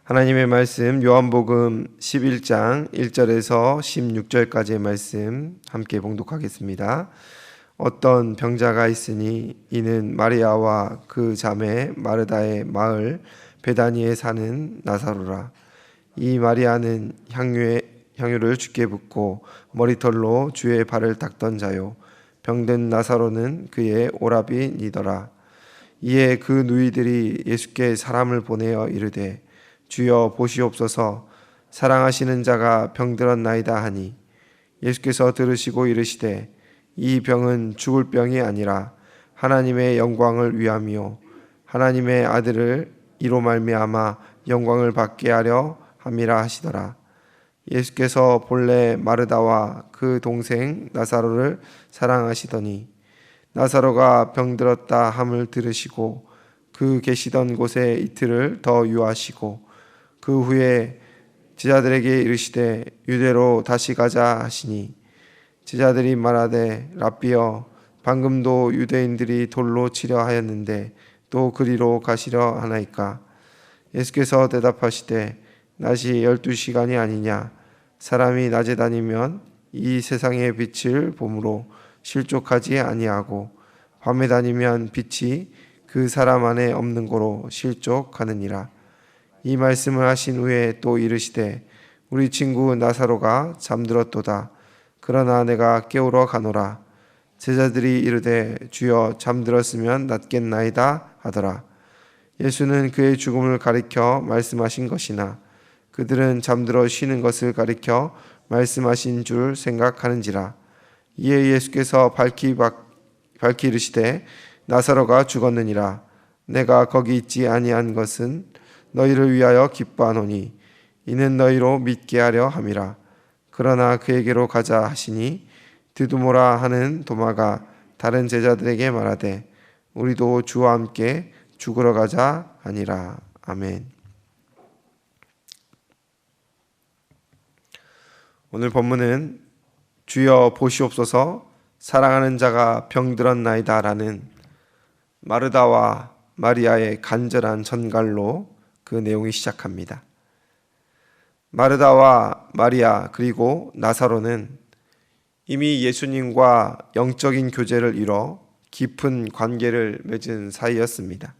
하나님의 말씀 요한복음 11장 1절에서 16절까지의 말씀 함께 봉독하겠습니다. 어떤 병자가 있으니 이는 마리아와 그 자매 마르다의 마을 베다니에 사는 나사로라. 이 마리아는 향유를 주께 붓고 머리털로 주의 발을 닦던 자요, 병든 나사로는 그의 오라비니더라. 이에 그 누이들이 예수께 사람을 보내어 이르되 주여 보시옵소서, 사랑하시는 자가 병들었나이다 하니 예수께서 들으시고 이르시되 이 병은 죽을 병이 아니라 하나님의 영광을 위함이요 하나님의 아들을 이로 말미암아 영광을 받게 하려 함이라 하시더라. 예수께서 본래 마르다와 그 동생 나사로를 사랑하시더니 나사로가 병들었다 함을 들으시고 그 계시던 곳에 이틀을 더 유하시고 그 후에 제자들에게 이르시되 유대로 다시 가자 하시니 제자들이 말하되 랍비여, 방금도 유대인들이 돌로 치려 하였는데 또 그리로 가시려 하나이까? 예수께서 대답하시되 낮이 12시간이 아니냐? 사람이 낮에 다니면 이 세상의 빛을 보므로 실족하지 아니하고 밤에 다니면 빛이 그 사람 안에 없는 고로 실족하느니라. 이 말씀을 하신 후에 또 이르시되 우리 친구 나사로가 잠들었도다. 그러나 내가 깨우러 가노라. 제자들이 이르되 주여, 잠들었으면 낫겠나이다 하더라. 예수는 그의 죽음을 가리켜 말씀하신 것이나 그들은 잠들어 쉬는 것을 가리켜 말씀하신 줄 생각하는지라. 이에 예수께서 밝히 이르시되 나사로가 죽었느니라. 내가 거기 있지 아니한 것은 너희를 위하여 기뻐하노니 이는 너희로 믿게 하려 함이라. 그러나 그에게로 가자 하시니 드두모라 하는 도마가 다른 제자들에게 말하되 우리도 주와 함께 죽으러 가자 하니라. 아멘. 오늘 본문은 주여 보시옵소서, 사랑하는 자가 병들었나이다 라는 마르다와 마리아의 간절한 전갈로 그 내용이 시작합니다. 마르다와 마리아 그리고 나사로는 이미 예수님과 영적인 교제를 이뤄 깊은 관계를 맺은 사이였습니다.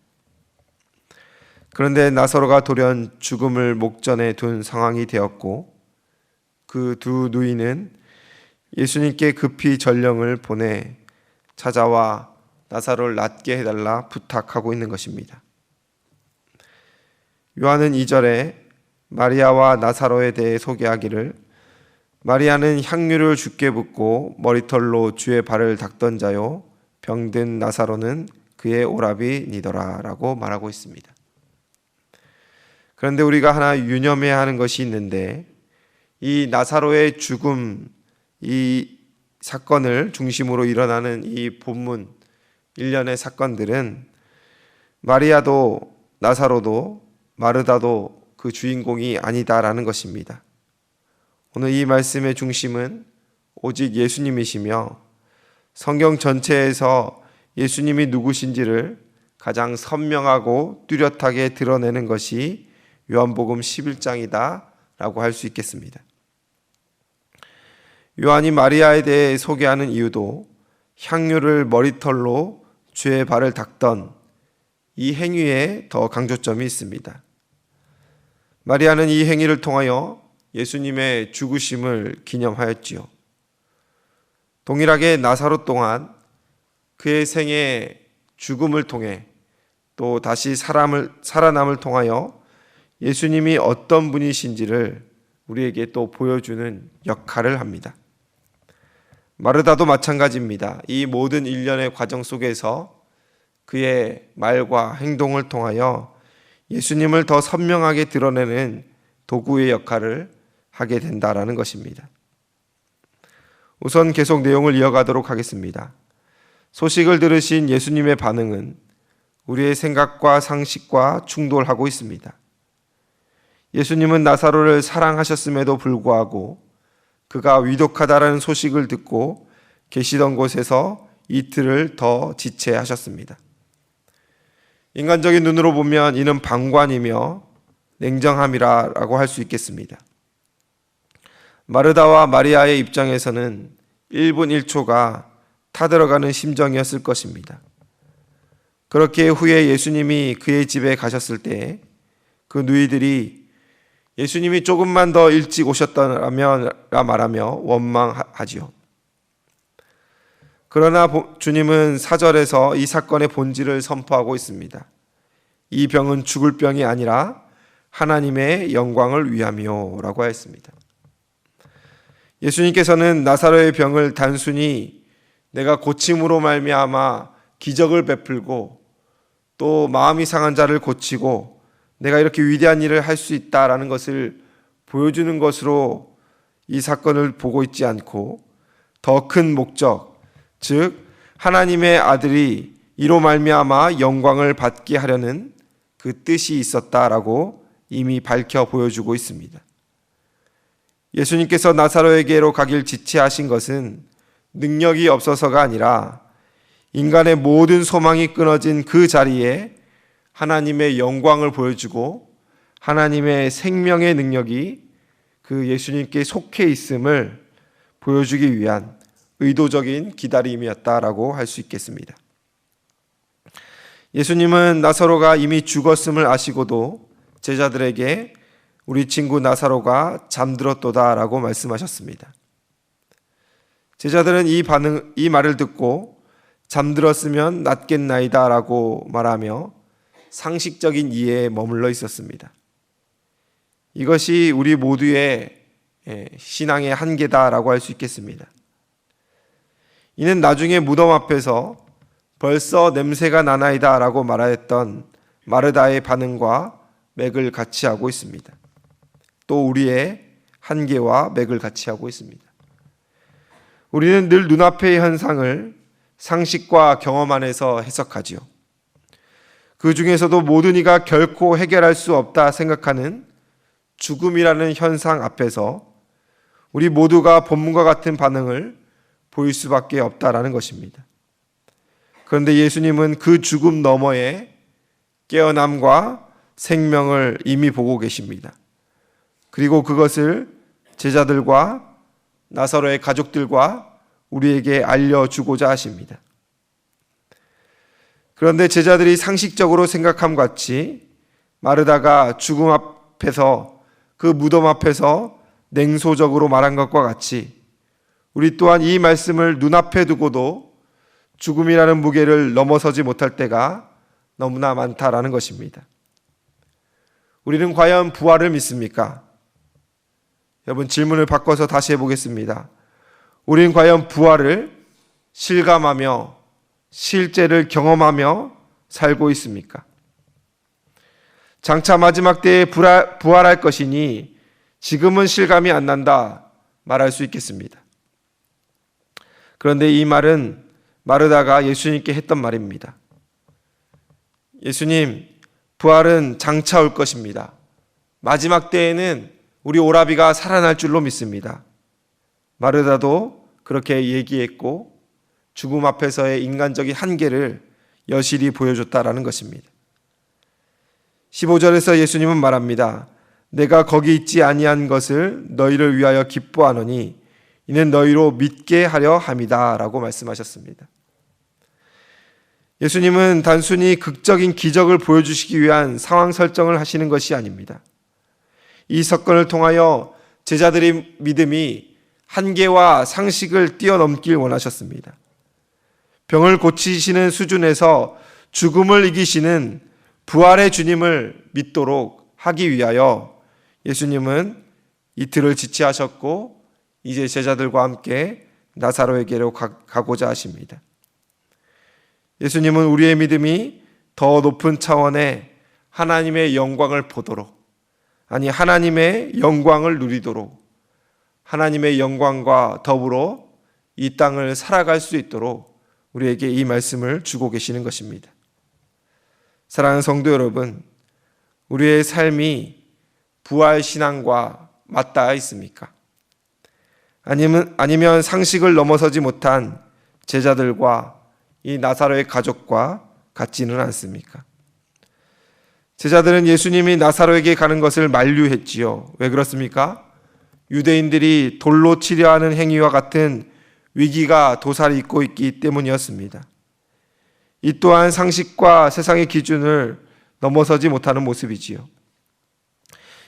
그런데 나사로가 돌연 죽음을 목전에 둔 상황이 되었고 그 두 누이는 예수님께 급히 전령을 보내 찾아와 나사로를 낫게 해달라 부탁하고 있는 것입니다. 요한은 2절에 마리아와 나사로에 대해 소개하기를 마리아는 향유를 주께 붓고 머리털로 주의 발을 닦던 자요, 병든 나사로는 그의 오라비니더라 라고 말하고 있습니다. 그런데 우리가 하나 유념해야 하는 것이 있는데, 이 나사로의 죽음, 이 사건을 중심으로 일어나는 이 본문 일련의 사건들은 마리아도 나사로도 마르다도 그 주인공이 아니다라는 것입니다. 오늘 이 말씀의 중심은 오직 예수님이시며 성경 전체에서 예수님이 누구신지를 가장 선명하고 뚜렷하게 드러내는 것이 요한복음 11장이다 라고 할 수 있겠습니다. 요한이 마리아에 대해 소개하는 이유도 향유를 머리털로 주의 발을 닦던 이 행위에 더 강조점이 있습니다. 마리아는 이 행위를 통하여 예수님의 죽으심을 기념하였지요. 동일하게 나사로 또한 그의 생애 죽음을 통해 또 다시 살아남을 통하여 예수님이 어떤 분이신지를 우리에게 또 보여주는 역할을 합니다. 마르다도 마찬가지입니다. 이 모든 일련의 과정 속에서 그의 말과 행동을 통하여 예수님을 더 선명하게 드러내는 도구의 역할을 하게 된다라는 것입니다. 우선 계속 내용을 이어가도록 하겠습니다. 소식을 들으신 예수님의 반응은 우리의 생각과 상식과 충돌하고 있습니다. 예수님은 나사로를 사랑하셨음에도 불구하고 그가 위독하다라는 소식을 듣고 계시던 곳에서 이틀을 더 지체하셨습니다. 인간적인 눈으로 보면 이는 방관이며 냉정함이라고 할 수 있겠습니다. 마르다와 마리아의 입장에서는 1분 1초가 타들어가는 심정이었을 것입니다. 그렇게 후에 예수님이 그의 집에 가셨을 때 그 누이들이 예수님이 조금만 더 일찍 오셨더라면 말하며 원망하지요. 그러나 주님은 4절에서 이 사건의 본질을 선포하고 있습니다. 이 병은 죽을 병이 아니라 하나님의 영광을 위함이요 라고 하였습니다. 예수님께서는 나사로의 병을 단순히 내가 고침으로 말미암아 기적을 베풀고 또 마음이 상한 자를 고치고 내가 이렇게 위대한 일을 할 수 있다라는 것을 보여주는 것으로 이 사건을 보고 있지 않고 더 큰 목적, 즉 하나님의 아들이 이로 말미암아 영광을 받게 하려는 그 뜻이 있었다라고 이미 밝혀 보여주고 있습니다. 예수님께서 나사로에게로 가길 지체하신 것은 능력이 없어서가 아니라 인간의 모든 소망이 끊어진 그 자리에 하나님의 영광을 보여주고 하나님의 생명의 능력이 그 예수님께 속해 있음을 보여주기 위한 의도적인 기다림이었다라고 할 수 있겠습니다. 예수님은 나사로가 이미 죽었음을 아시고도 제자들에게 우리 친구 나사로가 잠들었도다라고 말씀하셨습니다. 제자들은 이 말을 듣고 잠들었으면 낫겠나이다라고 말하며 상식적인 이해에 머물러 있었습니다. 이것이 우리 모두의 신앙의 한계다라고 할 수 있겠습니다. 이는 나중에 무덤 앞에서 벌써 냄새가 나나이다라고 말하였던 마르다의 반응과 맥을 같이 하고 있습니다. 또 우리의 한계와 맥을 같이 하고 있습니다. 우리는 늘 눈앞의 현상을 상식과 경험 안에서 해석하지요. 그 중에서도 모든 이가 결코 해결할 수 없다 생각하는 죽음이라는 현상 앞에서 우리 모두가 본문과 같은 반응을 보일 수밖에 없다라는 것입니다. 그런데 예수님은 그 죽음 너머에 깨어남과 생명을 이미 보고 계십니다. 그리고 그것을 제자들과 나사로의 가족들과 우리에게 알려주고자 하십니다. 그런데 제자들이 상식적으로 생각함 같이 마르다가 죽음 앞에서 그 무덤 앞에서 냉소적으로 말한 것과 같이 우리 또한 이 말씀을 눈앞에 두고도 죽음이라는 무게를 넘어서지 못할 때가 너무나 많다라는 것입니다. 우리는 과연 부활을 믿습니까? 여러분, 질문을 바꿔서 다시 해보겠습니다. 우리는 과연 부활을 실감하며 실제를 경험하며 살고 있습니까? 장차 마지막 때에 부활할 것이니 지금은 실감이 안 난다 말할 수 있겠습니다. 그런데 이 말은 마르다가 예수님께 했던 말입니다. 예수님, 부활은 장차 올 것입니다. 마지막 때에는 우리 오라비가 살아날 줄로 믿습니다. 마르다도 그렇게 얘기했고 죽음 앞에서의 인간적인 한계를 여실히 보여줬다라는 것입니다. 15절에서 예수님은 말합니다. 내가 거기 있지 아니한 것을 너희를 위하여 기뻐하노니 이는 너희로 믿게 하려 함이다 라고 말씀하셨습니다. 예수님은 단순히 극적인 기적을 보여주시기 위한 상황 설정을 하시는 것이 아닙니다. 이 사건을 통하여 제자들의 믿음이 한계와 상식을 뛰어넘길 원하셨습니다. 병을 고치시는 수준에서 죽음을 이기시는 부활의 주님을 믿도록 하기 위하여 예수님은 이틀을 지체하셨고 이제 제자들과 함께 나사로에게로 가고자 하십니다. 예수님은 우리의 믿음이 더 높은 차원의 하나님의 영광을 보도록, 아니 하나님의 영광을 누리도록, 하나님의 영광과 더불어 이 땅을 살아갈 수 있도록 우리에게 이 말씀을 주고 계시는 것입니다. 사랑하는 성도 여러분, 우리의 삶이 부활 신앙과 맞닿아 있습니까? 아니면 상식을 넘어서지 못한 제자들과 이 나사로의 가족과 같지는 않습니까? 제자들은 예수님이 나사로에게 가는 것을 만류했지요. 왜 그렇습니까? 유대인들이 돌로 치려 하는 행위와 같은 위기가 도사리 잇고 있기 때문이었습니다. 이 또한 상식과 세상의 기준을 넘어서지 못하는 모습이지요.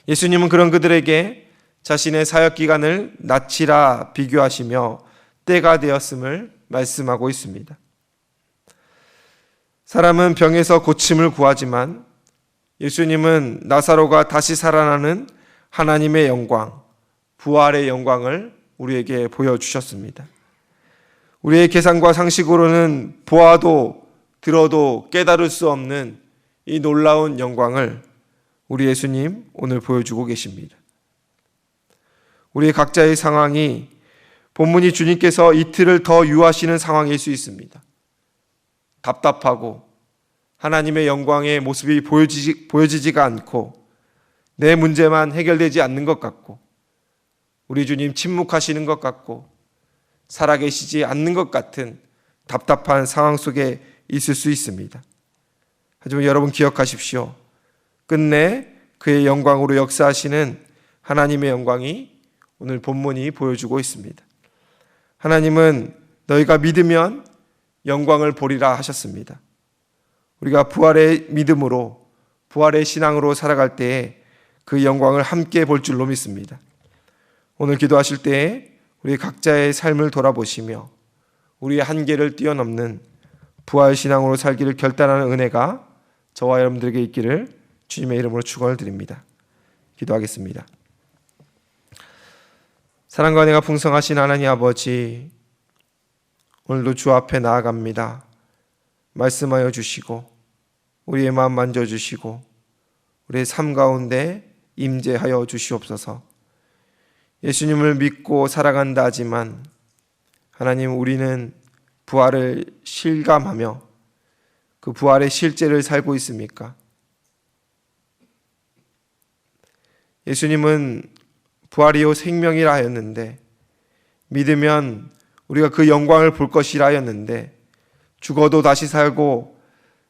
예수님은 그런 그들에게 자신의 사역 기간을 낯이라 비교하시며 때가 되었음을 말씀하고 있습니다. 사람은 병에서 고침을 구하지만 예수님은 나사로가 다시 살아나는 하나님의 영광, 부활의 영광을 우리에게 보여주셨습니다. 우리의 계산과 상식으로는 보아도 들어도 깨달을 수 없는 이 놀라운 영광을 우리 예수님 오늘 보여주고 계십니다. 우리 각자의 상황이 본문이 주님께서 이틀을 더 유하시는 상황일 수 있습니다. 답답하고 하나님의 영광의 모습이 보여지지가 않고 내 문제만 해결되지 않는 것 같고 우리 주님 침묵하시는 것 같고 살아계시지 않는 것 같은 답답한 상황 속에 있을 수 있습니다. 하지만 여러분 기억하십시오. 끝내 그의 영광으로 역사하시는 하나님의 영광이 오늘 본문이 보여주고 있습니다. 하나님은 너희가 믿으면 영광을 보리라 하셨습니다. 우리가 부활의 믿음으로 부활의 신앙으로 살아갈 때에 그 영광을 함께 볼 줄로 믿습니다. 오늘 기도하실 때에 우리 각자의 삶을 돌아보시며 우리의 한계를 뛰어넘는 부활 신앙으로 살기를 결단하는 은혜가 저와 여러분들에게 있기를 주님의 이름으로 축원을 드립니다. 기도하겠습니다. 사랑과 은혜가 풍성하신 하나님 아버지, 오늘도 주 앞에 나아갑니다. 말씀하여 주시고 우리의 마음 만져주시고 우리의 삶 가운데 임재하여 주시옵소서. 예수님을 믿고 살아간다 하지만 하나님, 우리는 부활을 실감하며 그 부활의 실제를 살고 있습니까? 예수님은 부활이요 생명이라 하였는데, 믿으면 우리가 그 영광을 볼 것이라 하였는데, 죽어도 다시 살고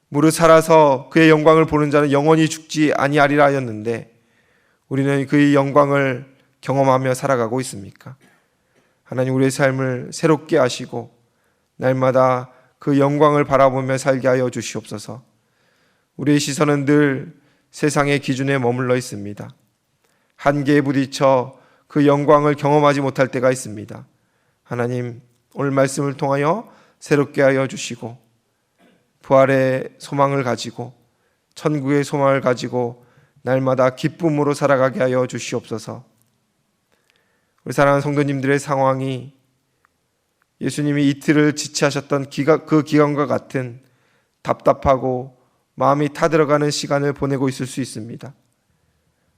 무릇 살아서 그의 영광을 보는 자는 영원히 죽지 아니하리라 하였는데, 우리는 그의 영광을 경험하며 살아가고 있습니까? 하나님, 우리의 삶을 새롭게 하시고 날마다 그 영광을 바라보며 살게 하여 주시옵소서. 우리의 시선은 늘 세상의 기준에 머물러 있습니다. 한계에 부딪혀 그 영광을 경험하지 못할 때가 있습니다. 하나님, 오늘 말씀을 통하여 새롭게 하여 주시고 부활의 소망을 가지고 천국의 소망을 가지고 날마다 기쁨으로 살아가게 하여 주시옵소서. 우리 사랑하는 성도님들의 상황이 예수님이 이틀을 지체하셨던 그 기간과 같은 답답하고 마음이 타들어가는 시간을 보내고 있을 수 있습니다.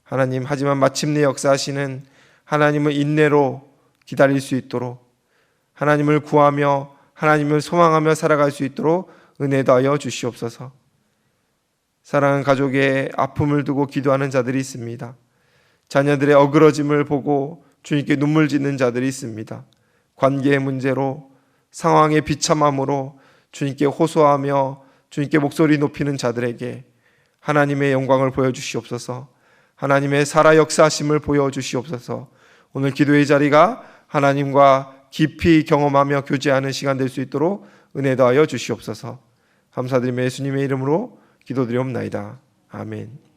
하나님, 하지만 마침내 역사하시는 하나님을 인내로 기다릴 수 있도록, 하나님을 구하며 하나님을 소망하며 살아갈 수 있도록 은혜 더하여 주시옵소서. 사랑하는 가족의 아픔을 두고 기도하는 자들이 있습니다. 자녀들의 어그러짐을 보고 주님께 눈물 짓는 자들이 있습니다. 관계의 문제로, 상황의 비참함으로 주님께 호소하며 주님께 목소리 높이는 자들에게 하나님의 영광을 보여주시옵소서. 하나님의 살아 역사하심을 보여주시옵소서. 오늘 기도의 자리가 하나님과 깊이 경험하며 교제하는 시간 될 수 있도록 은혜 더하여 주시옵소서. 감사드리며 예수님의 이름으로 기도드리옵나이다. 아멘.